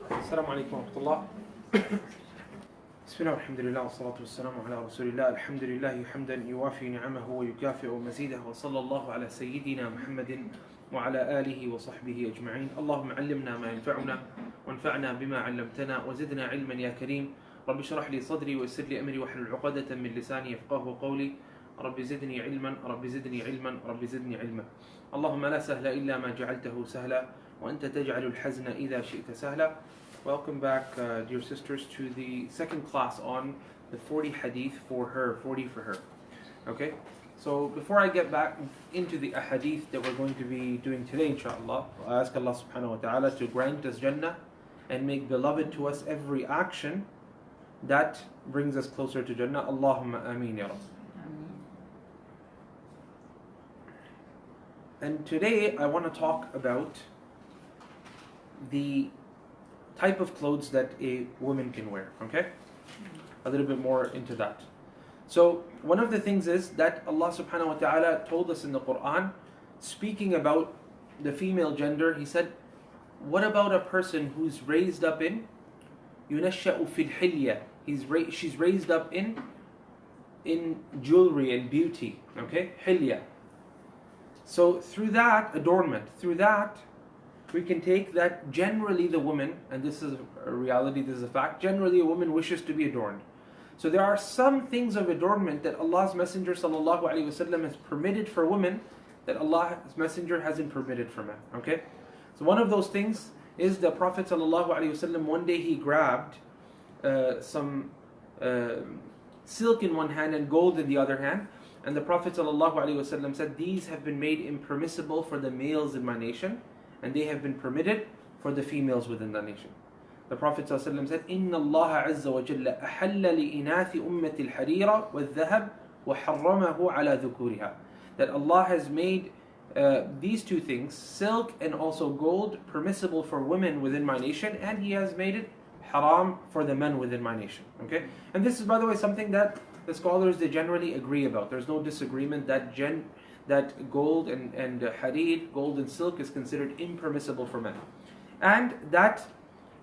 السلام عليكم ورحمة الله. بسم الله والحمد لله والصلاة والسلام على رسول الله. الحمد لله حمدا يوافي نعمه ويكافئ مزيده، وصلى الله على سيدنا محمد وعلى آله وصحبه أجمعين. اللهم علمنا ما ينفعنا وانفعنا بما علمتنا وزدنا علما يا كريم. رب اشرح لي صدري ويسر لي أمري واحلل عقدة من لساني يفقهوا قولي. رب زدني علما رب زدني علما رب زدني علما. اللهم لا سهل إلا ما جعلته سهلا وأنت تجعل الحزن إذا شئت سهلا. Welcome back, dear sisters, to the second class on the 40 hadith for her, 40 for her. Okay, so before I get back into the hadith that we're going to be doing today, inshallah, I ask Allah subhanahu wa ta'ala to grant us Jannah and make beloved to us every action that brings us closer to Jannah. Allahumma ameen ya Rabb. And today I want to talk about the type of clothes that a woman can wear, okay? A little bit more into that. So one of the things is that Allah subhanahu wa ta'ala told us in the Quran, speaking about the female gender, He said, what about a person who's raised up in يُنَشَّأُ فِي الْحِلْيَةِ, she's raised up in jewelry and beauty, okay? Hilya. So through that adornment, through that we can take that generally the woman, and this is a reality, this is a fact, generally a woman wishes to be adorned. So there are some things of adornment that Allah's Messenger sallallahu alaihi wasallam has permitted for women that Allah's Messenger hasn't permitted for men. Okay? So one of those things is the Prophet sallallahu alaihi wasallam, one day he grabbed some silk in one hand and gold in the other hand, and the Prophet sallallahu alaihi wasallam said, these have been made impermissible for the males in my nation, and they have been permitted for the females within the nation. The Prophet ﷺ said, إِنَّ اللَّهَ عَزَّ وَجَلَّ أَحَلَّ لِإِنَاثِ أُمَّةِ الْحَرِيرَ وَالذَّهَبَ وَحَرَّمَهُ عَلَى ذُكُورِهَا. That Allah has made these two things, silk and also gold, permissible for women within my nation, and He has made it haram for the men within my nation. Okay? And this is, by the way, something that the scholars, they generally agree about. There's no disagreement that gold and harir, gold and silk, is considered impermissible for men, and that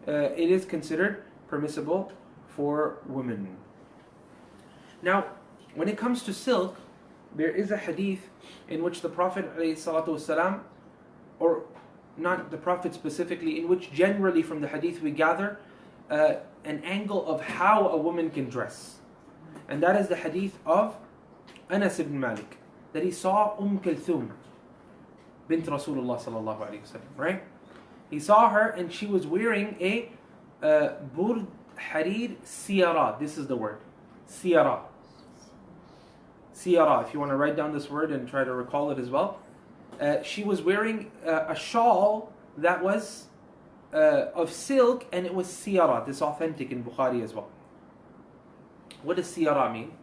it is considered permissible for women. Now, when it comes to silk, there is a hadith in which the Prophet ﷺ, or not the Prophet specifically, in which generally from the hadith we gather an angle of how a woman can dress, and that is the hadith of Anas ibn Malik, that he saw Kulthum bint Rasulullah sallallahu alaihi wasallam, right? He saw her and she was wearing a burd harir siyara. This is the word, siyara. Siyara, if you want to write down this word and try to recall it as well. She was wearing a shawl that was of silk, and it was siyara. This is authentic in Bukhari as well. What does siyara mean?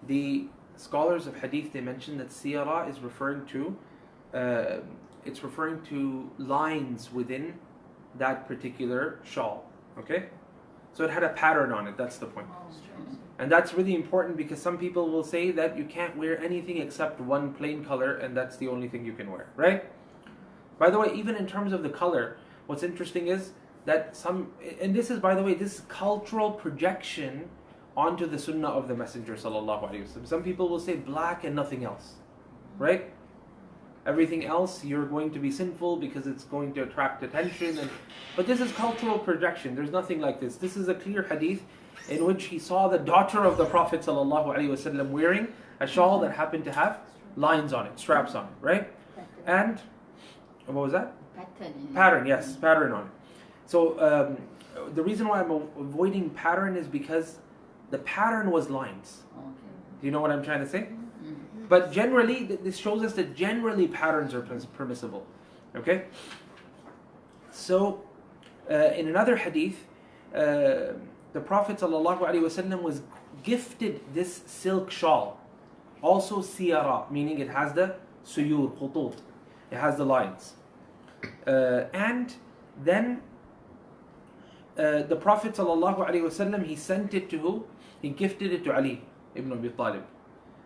The scholars of hadith, they mention that siyara is referring to lines within that particular shawl. Okay, so it had a pattern on it. That's the point, and that's really important because some people will say that you can't wear anything except one plain color, and that's the only thing you can wear. Right? By the way, even in terms of the color, what's interesting is that and this is, by the way, this is cultural projection onto the sunnah of the Messenger sallallahu alaihi wasallam. Some people will say black and nothing else, right? Everything else you're going to be sinful because it's going to attract attention, but this is cultural projection. There's nothing like this. This is a clear hadith in which he saw the daughter of the Prophet sallallahu alaihi wasallam wearing a shawl that happened to have lines on it, straps on it, right? And what was that? Pattern, yes, pattern on it. So the reason why I'm avoiding pattern is because the pattern was lines. Do you know what I'm trying to say? But generally, this shows us that generally patterns are permissible. Okay? So, in another hadith, the Prophet ﷺ was gifted this silk shawl. Also siyara, meaning it has the suyur, khutut. It has the lines. And then the Prophet ﷺ, he sent it to who? He gifted it to Ali ibn Abi Talib.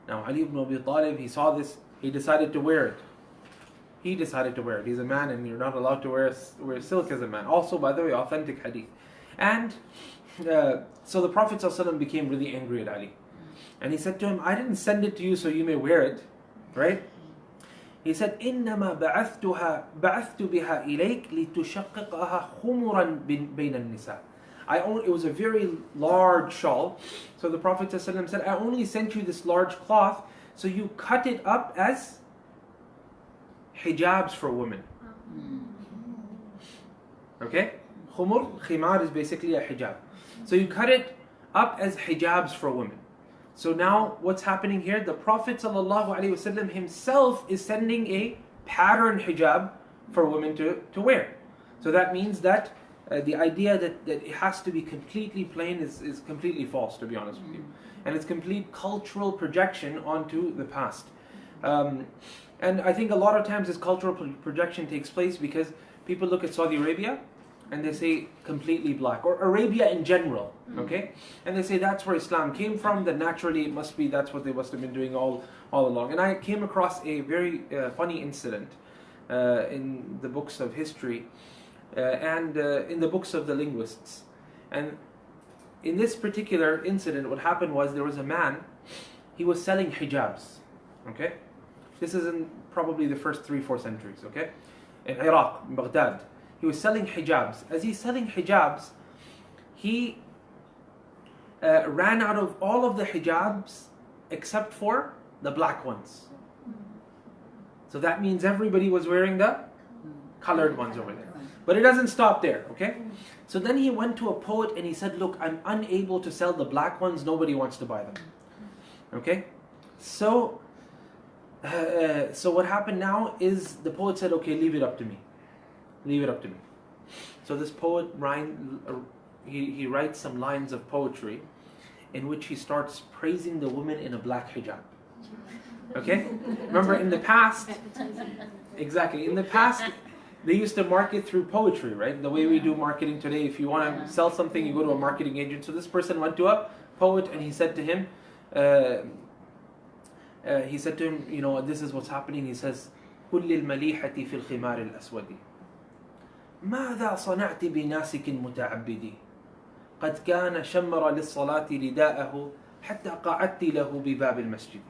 Now Ali ibn Abi Talib, he saw this, he decided to wear it. he decided to wear it. He's a man and you're not allowed to wear silk as a man. Also, by the way, authentic hadith. And so the Prophet ﷺ became really angry at Ali. And he said to him, I didn't send it to you so you may wear it, right? He said, إِنَّمَا بَعَثْتُ بِهَا إِلَيْكَ لِتُشَقِّقَهَا خُمُرًا بَيْنَ النِّسَاءِ. It was a very large shawl. So the Prophet ﷺ said, I only sent you this large cloth so you cut it up as hijabs for women. Okay? Khimar is basically a hijab. So you cut it up as hijabs for women. So now what's happening here? The Prophet ﷺ himself is sending a pattern hijab for women to wear. So that means that the idea that it has to be completely plain is completely false, to be honest with you. And it's complete cultural projection onto the past. And I think a lot of times this cultural projection takes place because people look at Saudi Arabia and they say completely black, or Arabia in general, okay? And they say that's where Islam came from, that naturally it must be, that's what they must have been doing all along. And I came across a very funny incident in the books of history and in the books of the linguists. And in this particular incident, what happened was there was a man, he was selling hijabs, okay? This is in probably the first 3-4 centuries, okay? In Iraq, in Baghdad. He was selling hijabs. As he's selling hijabs, he ran out of all of the hijabs except for the black ones. So that means everybody was wearing the colored ones over there. But it doesn't stop there, okay? So then he went to a poet and he said, look, I'm unable to sell the black ones. Nobody wants to buy them. Okay? So what happened now is the poet said, okay, leave it up to me. Leave it up to me. So this poet, he writes some lines of poetry in which he starts praising the woman in a black hijab. Okay? Remember in the past, exactly, in the past, they used to market through poetry, right? The way we do marketing today, if you want to sell something, you go to a marketing agent. So this person went to a poet and he said to him, you know, this is what's happening. He says, كل المليحة في الخمار الأسود ماذا صنعت بناسك متعبدي قد كان شمر للصلاة رداءه حتى قعدت له بباب المسجد.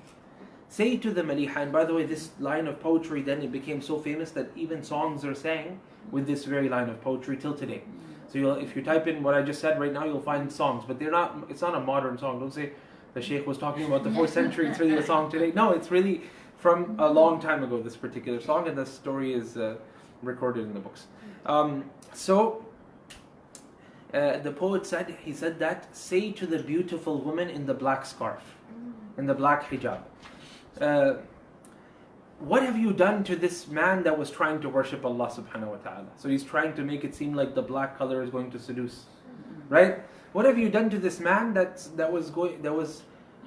Say to the Maliha, and by the way, this line of poetry, then it became so famous that even songs are sang with this very line of poetry till today. So if you type in what I just said right now, you'll find songs, but it's not a modern song. Don't say the Sheikh was talking about the 4th century, it's really a song today. No, it's really from a long time ago, this particular song, and the story is recorded in the books. The poet said, he said that, say to the beautiful woman in the black scarf, in the black hijab, what have you done to this man that was trying to worship Allah subhanahu wa ta'ala? So he's trying to make it seem like the black color is going to seduce, right? What have you done to this man that was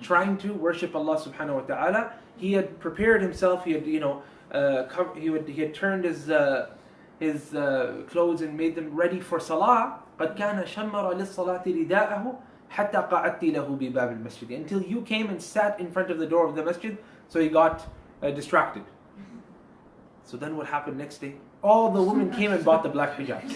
trying to worship Allah subhanahu wa ta'ala? He had prepared himself. He had he had turned his clothes and made them ready for salah. قد كان شمر للصلاة رداءه حتى قعدت له بباب المسجد. Until you came and sat in front of the door of the masjid, so he got distracted. So then what happened next day? All the women came and bought the black hijabs.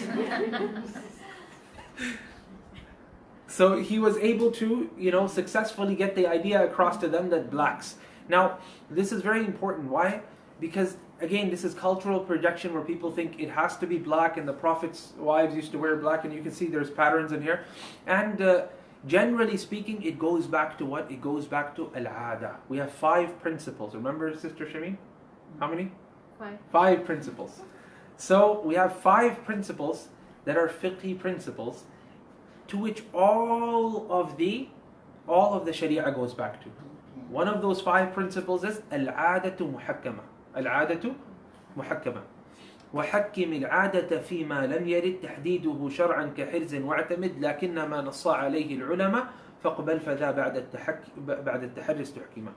So he was able to, successfully get the idea across to them that blacks. Now, this is very important. Why? Because, again, this is cultural projection where people think it has to be black, and the Prophet's wives used to wear black, and you can see there's patterns in here. And generally speaking, it goes back to what? It goes back to al-ada. We have 5 principles. Remember, Sister Shameen? How many? 5. 5 principles. So we have 5 principles that are fiqhi principles, to which all of the Sharia goes back to. One of those 5 principles is al-adatu muhakkama. Al-adatu muhakkama. وحكم العادة فيما لم يرد تحديده شرعا كحرز واعتمد لكنما نص عليه العلماء فاقبل فذا بعد التحرز تحكيما.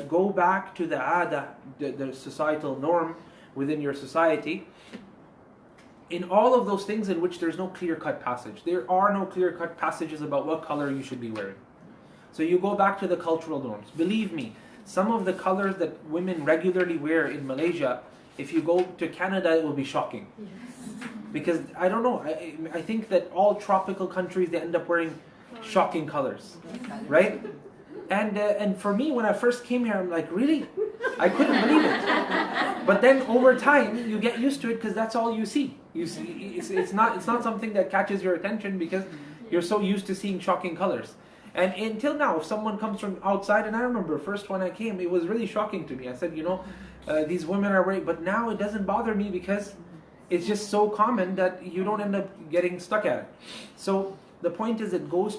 Go back to the ada, the societal norm within your society, in all of those things in which there's no clear-cut passage. There are no clear-cut passages about what color you should be wearing. So you go back to the cultural norms. Believe me, Some of the colors that women regularly wear in Malaysia, if you go to Canada, it will be shocking. Because I don't know, I think that all tropical countries, they end up wearing shocking colors, right? And for me, when I first came here, I'm like, really? I couldn't believe it. But then over time, you get used to it because that's all you see. You see, it's not something that catches your attention because you're so used to seeing shocking colors. And until now, if someone comes from outside, and I remember first when I came, it was really shocking to me. I said, these women are wearing, but now it doesn't bother me because it's just so common that you don't end up getting stuck at it. So the point is, it goes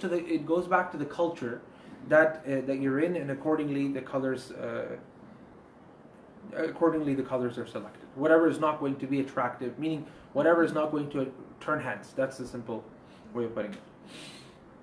back to the culture that you're in, and accordingly the colors are selected. Whatever is not going to be attractive, meaning whatever is not going to turn heads. That's the simple way of putting it.